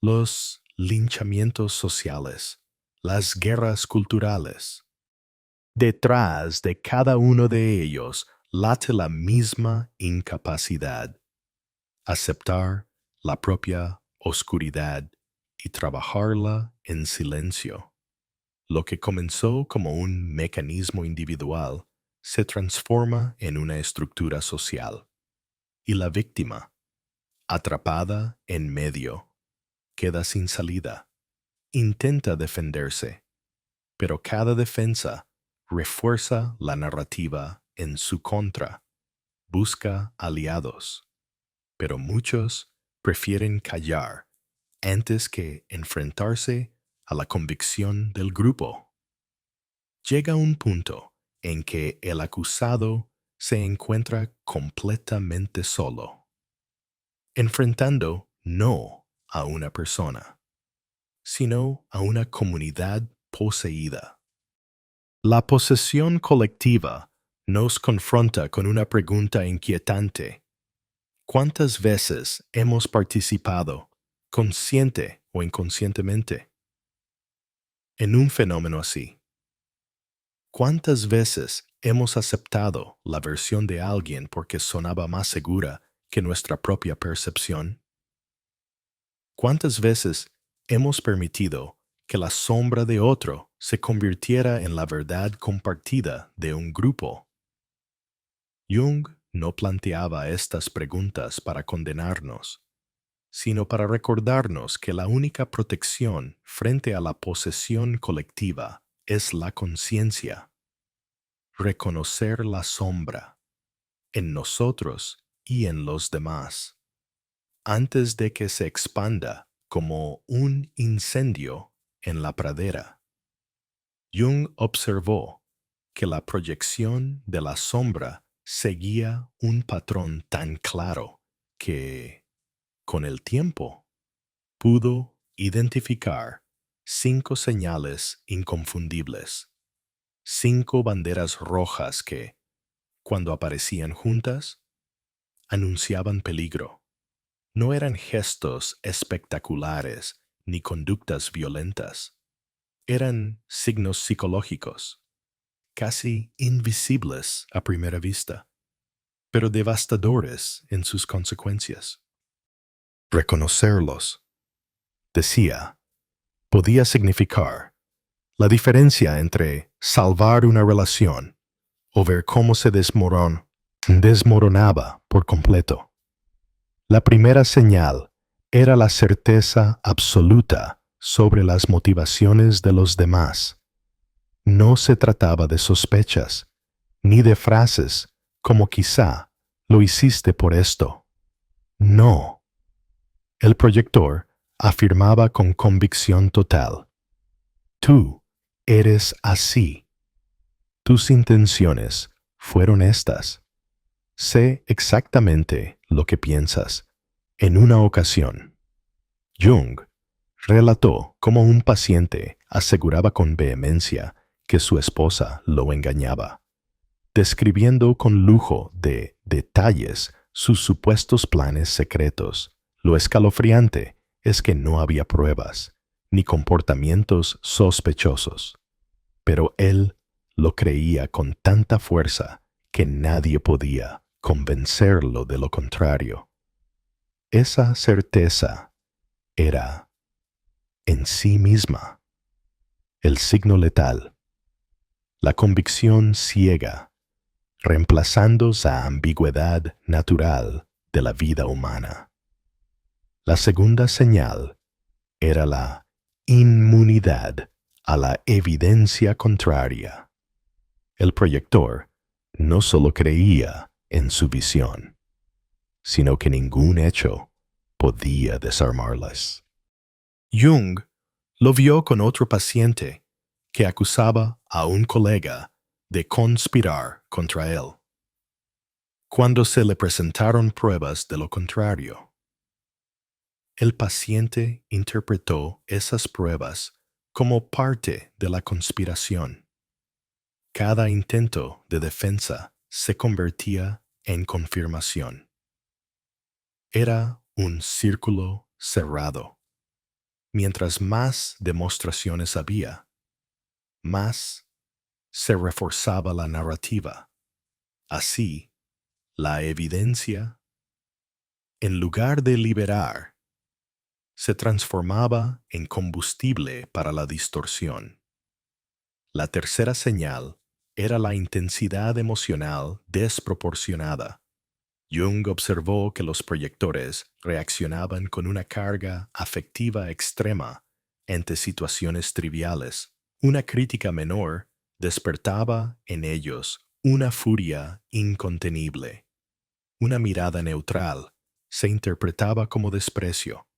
los linchamientos sociales, las guerras culturales. Detrás de cada uno de ellos late la misma incapacidad: aceptar la propia oscuridad y trabajarla en silencio. Lo que comenzó como un mecanismo individual se transforma en una estructura social. Y la víctima, atrapada en medio, queda sin salida. Intenta defenderse, pero cada defensa refuerza la narrativa en su contra. Busca aliados, pero muchos prefieren callar antes que enfrentarse a la convicción del grupo. Llega un punto en que el acusado se encuentra completamente solo, enfrentando no a una persona, sino a una comunidad poseída. La posesión colectiva nos confronta con una pregunta inquietante. ¿Cuántas veces hemos participado, consciente o inconscientemente, en un fenómeno así? ¿Cuántas veces hemos aceptado la versión de alguien porque sonaba más segura que nuestra propia percepción? ¿Cuántas veces hemos permitido que la sombra de otro se convirtiera en la verdad compartida de un grupo? Jung no planteaba estas preguntas para condenarnos, sino para recordarnos que la única protección frente a la posesión colectiva es la conciencia. Reconocer la sombra en nosotros y en los demás, antes de que se expanda como un incendio en la pradera. Jung observó que la proyección de la sombra seguía un patrón tan claro que, con el tiempo, pudo identificar 5 señales inconfundibles, 5 banderas rojas que, cuando aparecían juntas, anunciaban peligro. No eran gestos espectaculares ni conductas violentas. Eran signos psicológicos, casi invisibles a primera vista, pero devastadores en sus consecuencias. Reconocerlos, decía, podía significar la diferencia entre salvar una relación o ver cómo se desmoronaba por completo. La primera señal era la certeza absoluta sobre las motivaciones de los demás. No se trataba de sospechas, ni de frases como quizá lo hiciste por esto. No. El proyector afirmaba con convicción total: tú eres así. Tus intenciones fueron estas. Sé exactamente lo que piensas. En una ocasión, Jung relató cómo un paciente aseguraba con vehemencia que su esposa lo engañaba, describiendo con lujo de detalles sus supuestos planes secretos. Lo escalofriante es que no había pruebas ni comportamientos sospechosos, pero él lo creía con tanta fuerza que nadie podía convencerlo de lo contrario. Esa certeza era, en sí misma, el signo letal, la convicción ciega, reemplazando la ambigüedad natural de la vida humana. La segunda señal era la inmunidad a la evidencia contraria. El proyector no solo creía en su visión, sino que ningún hecho podía desarmarlas. Jung lo vio con otro paciente que acusaba a un colega de conspirar contra él, cuando se le presentaron pruebas de lo contrario. El paciente interpretó esas pruebas como parte de la conspiración. Cada intento de defensa se convertía en confirmación. Era un círculo cerrado. Mientras más demostraciones había, más se reforzaba la narrativa. Así, la evidencia, en lugar de liberar, se transformaba en combustible para la distorsión. La tercera señal era la intensidad emocional desproporcionada. Jung observó que los proyectores reaccionaban con una carga afectiva extrema ante situaciones triviales. Una crítica menor despertaba en ellos una furia incontenible. Una mirada neutral se interpretaba como desprecio.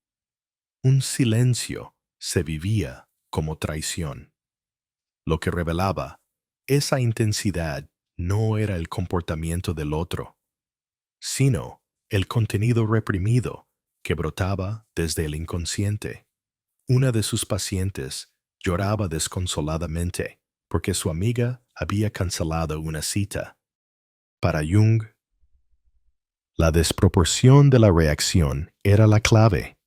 Un silencio se vivía como traición. Lo que revelaba esa intensidad no era el comportamiento del otro, sino el contenido reprimido que brotaba desde el inconsciente. Una de sus pacientes lloraba desconsoladamente porque su amiga había cancelado una cita. Para Jung, la desproporción de la reacción era la clave.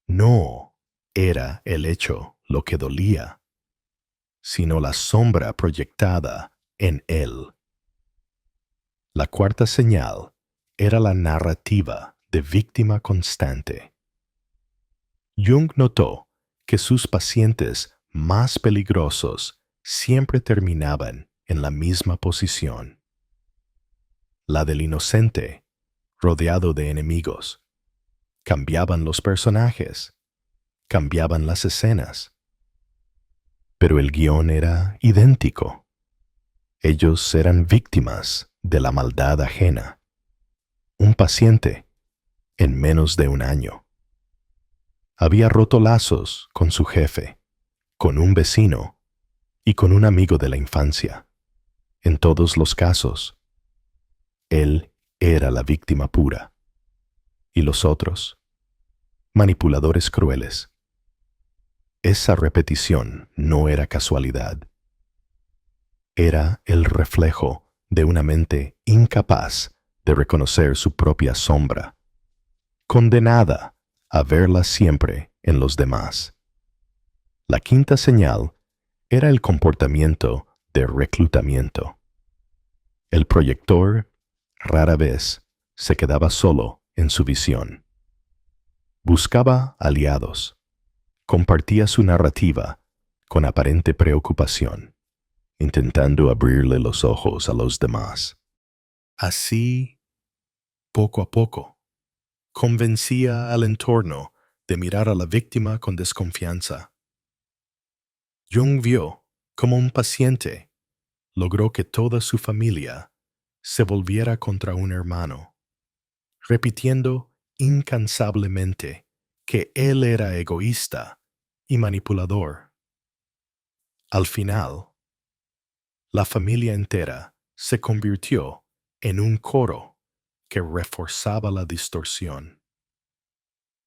No era el hecho lo que dolía, sino la sombra proyectada en él. La cuarta señal era la narrativa de víctima constante. Jung notó que sus pacientes más peligrosos siempre terminaban en la misma posición. La del inocente, rodeado de enemigos. Cambiaban los personajes, cambiaban las escenas, pero el guión era idéntico. Ellos eran víctimas de la maldad ajena. Un paciente, en menos de un año, había roto lazos con su jefe, con un vecino y con un amigo de la infancia. En todos los casos, él era la víctima pura. Y los otros, manipuladores crueles. Esa repetición no era casualidad. Era el reflejo de una mente incapaz de reconocer su propia sombra, condenada a verla siempre en los demás. La quinta señal era el comportamiento de reclutamiento. El proyector rara vez se quedaba solo en su visión. Buscaba aliados. Compartía su narrativa con aparente preocupación, intentando abrirle los ojos a los demás. Así, poco a poco, convencía al entorno de mirar a la víctima con desconfianza. Jung vio cómo un paciente logró que toda su familia se volviera contra un hermano, repitiendo incansablemente que él era egoísta y manipulador. Al final, la familia entera se convirtió en un coro que reforzaba la distorsión.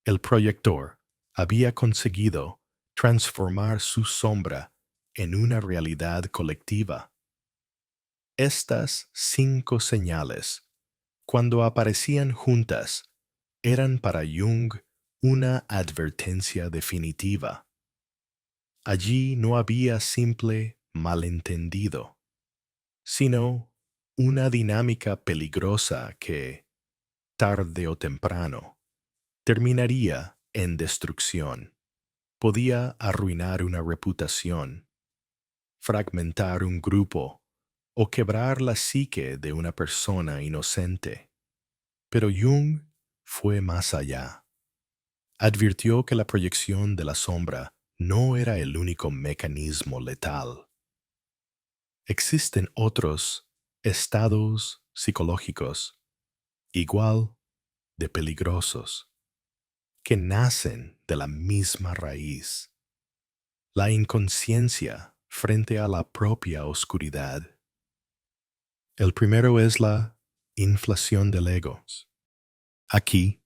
El proyector había conseguido transformar su sombra en una realidad colectiva. Estas 5 señales, cuando aparecían juntas, eran para Jung una advertencia definitiva. Allí no había simple malentendido, sino una dinámica peligrosa que, tarde o temprano, terminaría en destrucción. Podía arruinar una reputación, fragmentar un grupo o quebrar la psique de una persona inocente. Pero Jung fue más allá. Advirtió que la proyección de la sombra no era el único mecanismo letal. Existen otros estados psicológicos igual de peligrosos que nacen de la misma raíz, la inconsciencia frente a la propia oscuridad. El primero es la inflación del ego. Aquí,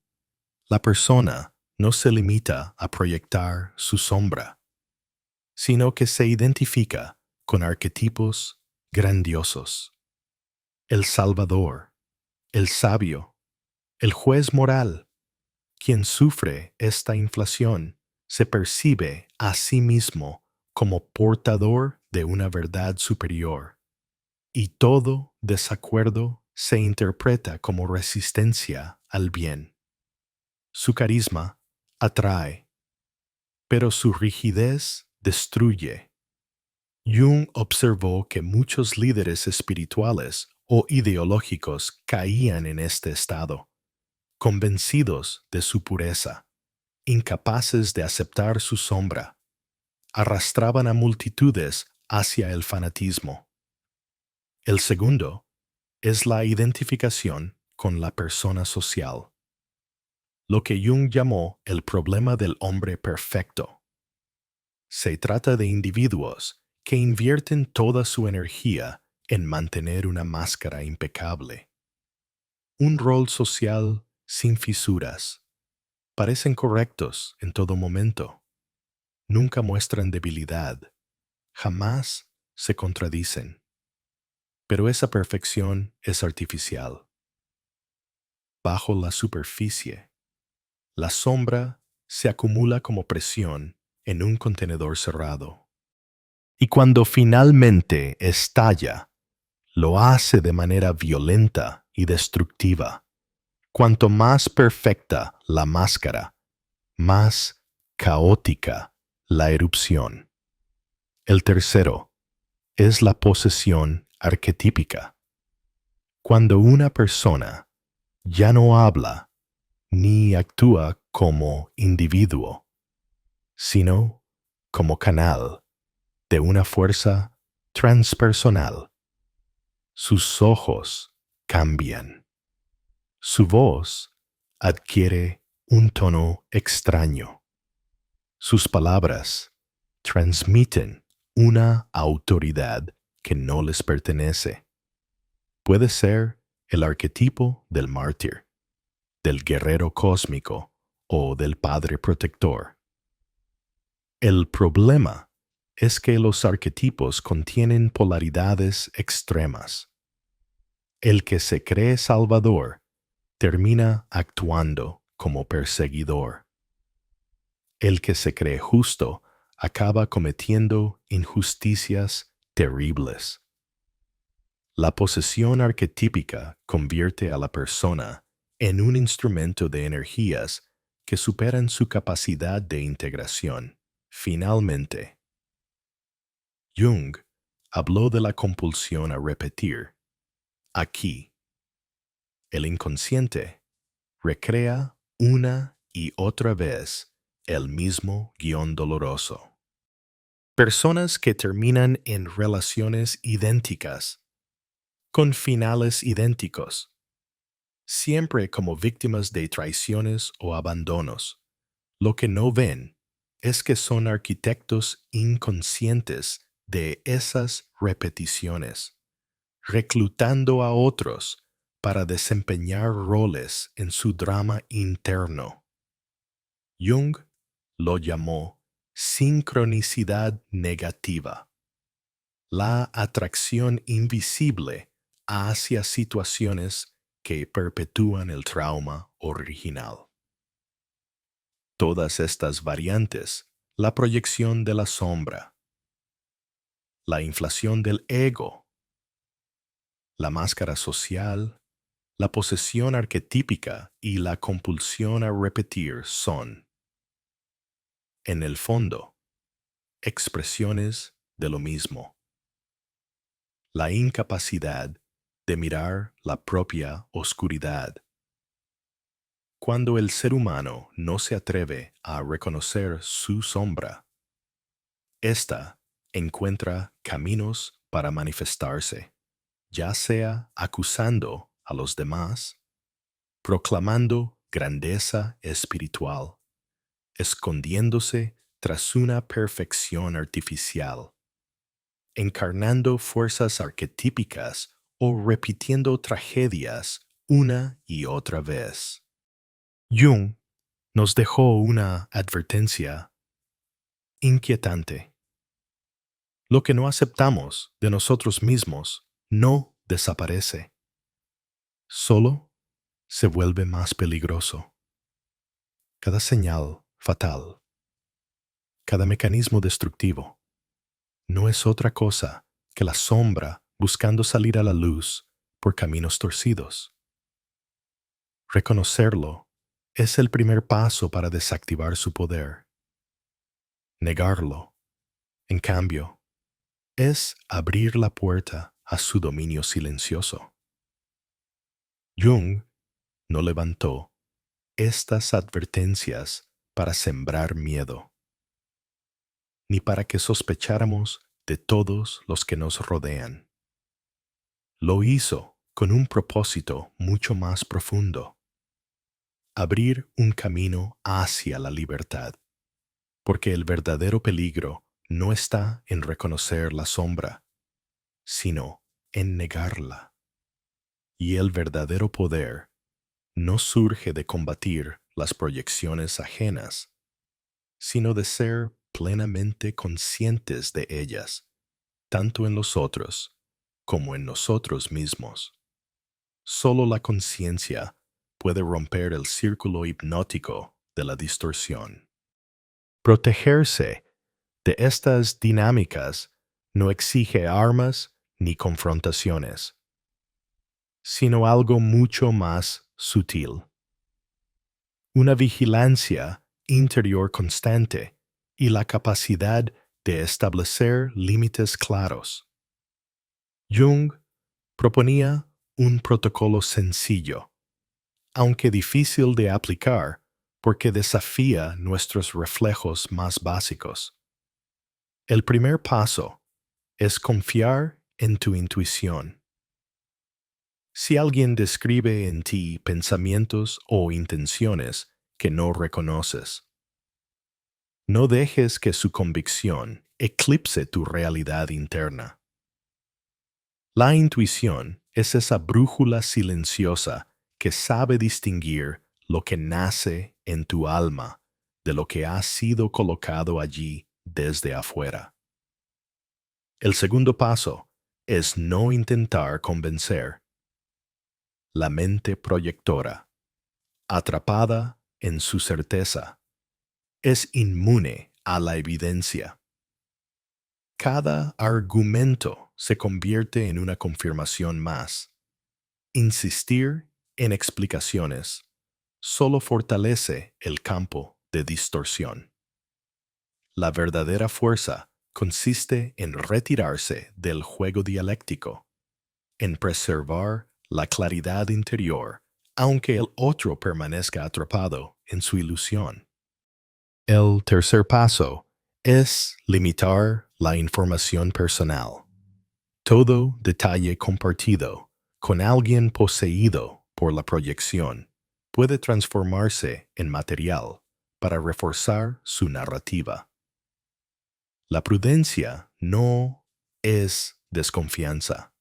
la persona no se limita a proyectar su sombra, sino que se identifica con arquetipos grandiosos. El Salvador, el sabio, el juez moral. Quien sufre esta inflación se percibe a sí mismo como portador de una verdad superior, y todo desacuerdo se interpreta como resistencia al bien. Su carisma atrae, pero su rigidez destruye. Jung observó que muchos líderes espirituales o ideológicos caían en este estado, convencidos de su pureza, incapaces de aceptar su sombra, arrastraban a multitudes hacia el fanatismo. El segundo es la identificación con la persona social, lo que Jung llamó el problema del hombre perfecto. Se trata de individuos que invierten toda su energía en mantener una máscara impecable, un rol social sin fisuras. Parecen correctos en todo momento. Nunca muestran debilidad. Jamás se contradicen. Pero esa perfección es artificial. Bajo la superficie, la sombra se acumula como presión en un contenedor cerrado. Y cuando finalmente estalla, lo hace de manera violenta y destructiva. Cuanto más perfecta la máscara, más caótica la erupción. El tercero es la posesión arquetípica. Cuando una persona ya no habla ni actúa como individuo, sino como canal de una fuerza transpersonal. Sus ojos cambian. Su voz adquiere un tono extraño. Sus palabras transmiten una autoridad que no les pertenece. Puede ser el arquetipo del mártir, del guerrero cósmico o del padre protector. El problema es que los arquetipos contienen polaridades extremas. El que se cree salvador termina actuando como perseguidor. El que se cree justo acaba cometiendo injusticias terribles. La posesión arquetípica convierte a la persona en un instrumento de energías que superan su capacidad de integración. Finalmente, Jung habló de la compulsión a repetir. Aquí, el inconsciente recrea una y otra vez el mismo guión doloroso. Personas que terminan en relaciones idénticas, con finales idénticos, siempre como víctimas de traiciones o abandonos. Lo que no ven es que son arquitectos inconscientes de esas repeticiones, reclutando a otros para desempeñar roles en su drama interno. Jung lo llamó sincronicidad negativa. la atracción invisible hacia situaciones que perpetúan el trauma original. Todas estas variantes, la proyección de la sombra, la inflación del ego, la máscara social, la posesión arquetípica y la compulsión a repetir son, en el fondo, expresiones de lo mismo. La incapacidad de mirar la propia oscuridad. Cuando el ser humano no se atreve a reconocer su sombra, ésta encuentra caminos para manifestarse, ya sea acusando a los demás, proclamando grandeza espiritual, escondiéndose tras una perfección artificial, encarnando fuerzas arquetípicas o repitiendo tragedias una y otra vez. Jung nos dejó una advertencia inquietante. Lo que no aceptamos de nosotros mismos no desaparece, solo se vuelve más peligroso. Cada señal fatal, cada mecanismo destructivo, no es otra cosa que la sombra buscando salir a la luz por caminos torcidos. Reconocerlo es el primer paso para desactivar su poder. Negarlo, en cambio, es abrir la puerta a su dominio silencioso. Jung no levantó estas advertencias para sembrar miedo, ni para que sospecháramos de todos los que nos rodean. Lo hizo con un propósito mucho más profundo: abrir un camino hacia la libertad, porque el verdadero peligro no está en reconocer la sombra, sino en negarla. Y el verdadero poder no surge de combatir las proyecciones ajenas, sino de ser plenamente conscientes de ellas, tanto en los otros como en nosotros mismos. Solo la conciencia puede romper el círculo hipnótico de la distorsión. Protegerse de estas dinámicas no exige armas ni confrontaciones, sino algo mucho más sutil: una vigilancia interior constante y la capacidad de establecer límites claros. Jung proponía un protocolo sencillo, aunque difícil de aplicar porque desafía nuestros reflejos más básicos. El primer paso es confiar en tu intuición. Si alguien describe en ti pensamientos o intenciones que no reconoces, no dejes que su convicción eclipse tu realidad interna. La intuición es esa brújula silenciosa que sabe distinguir lo que nace en tu alma de lo que ha sido colocado allí desde afuera. El segundo paso es no intentar convencer. La mente proyectora, atrapada en su certeza, es inmune a la evidencia. Cada argumento se convierte en una confirmación más. Insistir en explicaciones solo fortalece el campo de distorsión. La verdadera fuerza consiste en retirarse del juego dialéctico, en preservar la claridad interior, aunque el otro permanezca atrapado en su ilusión. El tercer paso es limitar la información personal. Todo detalle compartido con alguien poseído por la proyección puede transformarse en material para reforzar su narrativa. La prudencia no es desconfianza,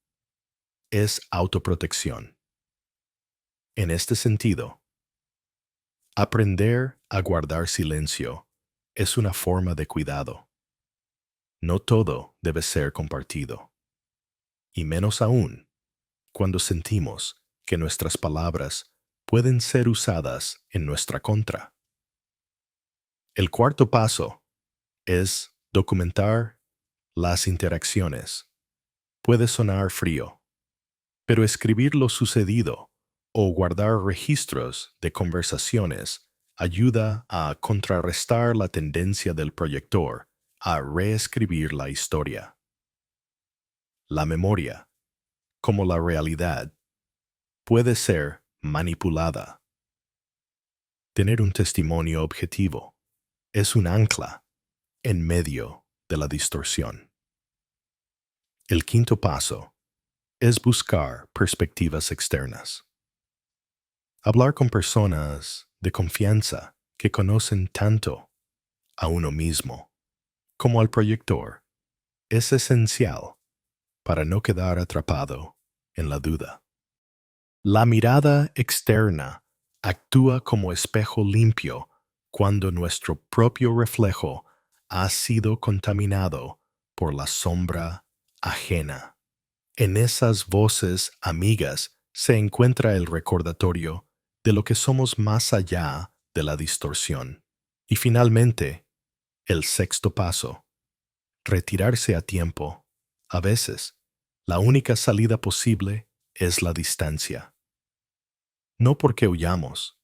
es autoprotección. En este sentido, aprender a guardar silencio es una forma de cuidado. No todo debe ser compartido. Y menos aún cuando sentimos que nuestras palabras pueden ser usadas en nuestra contra. El cuarto paso es documentar las interacciones. Puede sonar frío, pero escribir lo sucedido o guardar registros de conversaciones ayuda a contrarrestar la tendencia del proyector a reescribir la historia. La memoria, como la realidad, puede ser manipulada. Tener un testimonio objetivo es un ancla en medio de la distorsión. El quinto paso es buscar perspectivas externas. Hablar con personas de confianza que conocen tanto a uno mismo como al proyector es esencial para no quedar atrapado en la duda. La mirada externa actúa como espejo limpio cuando nuestro propio reflejo ha sido contaminado por la sombra ajena. En esas voces amigas se encuentra el recordatorio de lo que somos más allá de la distorsión. Y finalmente, el sexto paso, retirarse a tiempo. A veces, la única salida posible es la distancia. No porque huyamos,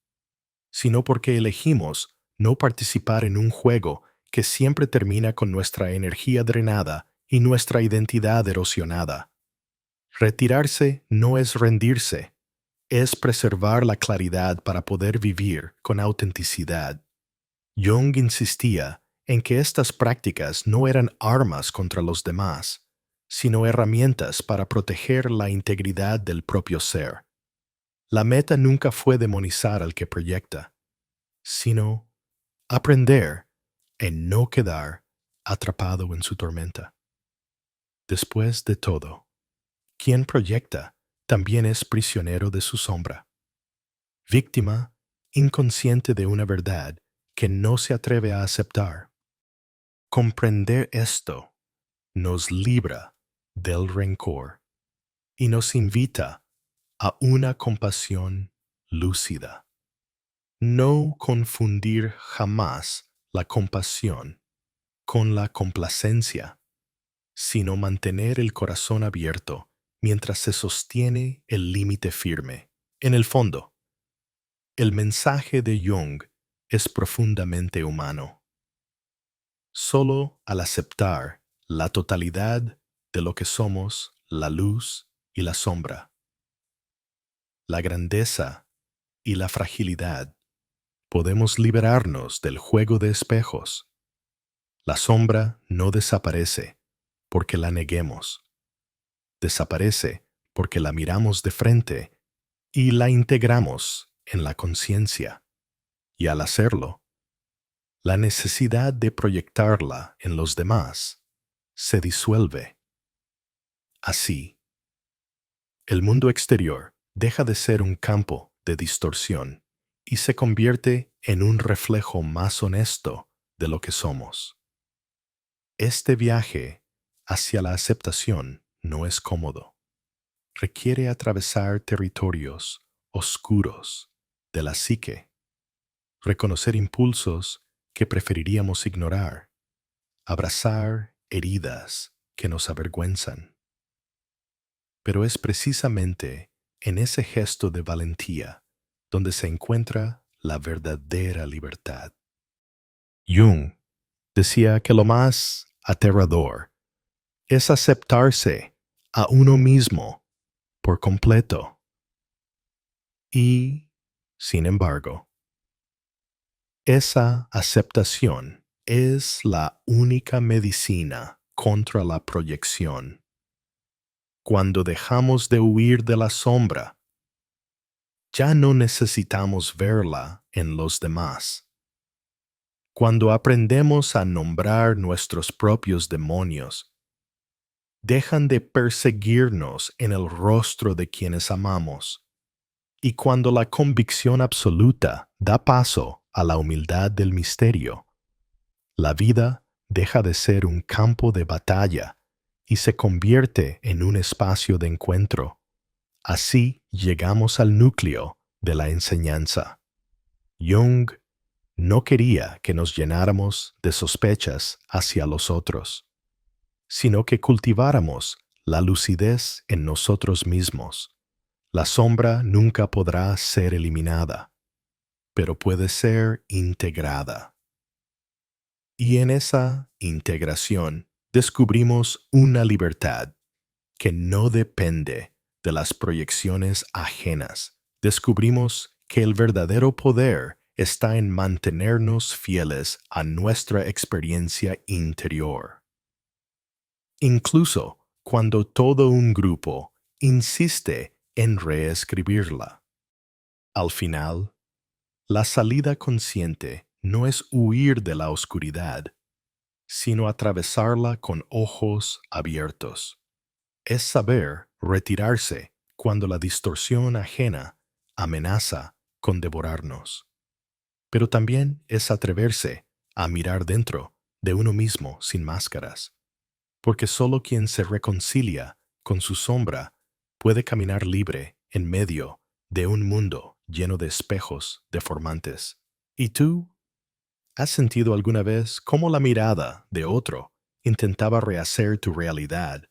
sino porque elegimos no participar en un juego que siempre termina con nuestra energía drenada y nuestra identidad erosionada. Retirarse no es rendirse, es preservar la claridad para poder vivir con autenticidad. Jung insistía en que estas prácticas no eran armas contra los demás, sino herramientas para proteger la integridad del propio ser. La meta nunca fue demonizar al que proyecta, sino aprender en no quedar atrapado en su tormenta. Después de todo, quien proyecta también es prisionero de su sombra, víctima inconsciente de una verdad que no se atreve a aceptar. Comprender esto nos libra del rencor y nos invita a una compasión lúcida. No confundir jamás la compasión con la complacencia, sino mantener el corazón abierto mientras se sostiene el límite firme. En el fondo, el mensaje de Jung es profundamente humano. Solo al aceptar la totalidad de lo que somos, la luz y la sombra, la grandeza y la fragilidad, podemos liberarnos del juego de espejos. La sombra no desaparece porque la neguemos. Desaparece porque la miramos de frente y la integramos en la conciencia. Y al hacerlo, la necesidad de proyectarla en los demás se disuelve. Así, el mundo exterior deja de ser un campo de distorsión y se convierte en un reflejo más honesto de lo que somos. Este viaje hacia la aceptación no es cómodo. Requiere atravesar territorios oscuros de la psique, reconocer impulsos que preferiríamos ignorar, abrazar heridas que nos avergüenzan. Pero es precisamente en ese gesto de valentía donde se encuentra la verdadera libertad. Jung decía que lo más aterrador es aceptarse a uno mismo por completo. Y, sin embargo, esa aceptación es la única medicina contra la proyección. Cuando dejamos de huir de la sombra, ya no necesitamos verla en los demás. Cuando aprendemos a nombrar nuestros propios demonios, dejan de perseguirnos en el rostro de quienes amamos. Y cuando la convicción absoluta da paso a la humildad del misterio, la vida deja de ser un campo de batalla y se convierte en un espacio de encuentro. Así llegamos al núcleo de la enseñanza. Jung no quería que nos llenáramos de sospechas hacia los otros, sino que cultiváramos la lucidez en nosotros mismos. La sombra nunca podrá ser eliminada, pero puede ser integrada. Y en esa integración descubrimos una libertad que no depende de las proyecciones ajenas. Descubrimos que el verdadero poder está en mantenernos fieles a nuestra experiencia interior. Incluso cuando todo un grupo insiste en reescribirla. Al final, la salida consciente no es huir de la oscuridad, sino atravesarla con ojos abiertos. Es saber retirarse cuando la distorsión ajena amenaza con devorarnos. Pero también es atreverse a mirar dentro de uno mismo sin máscaras, porque solo quien se reconcilia con su sombra puede caminar libre en medio de un mundo lleno de espejos deformantes. ¿Y tú? ¿Has sentido alguna vez cómo la mirada de otro intentaba rehacer tu realidad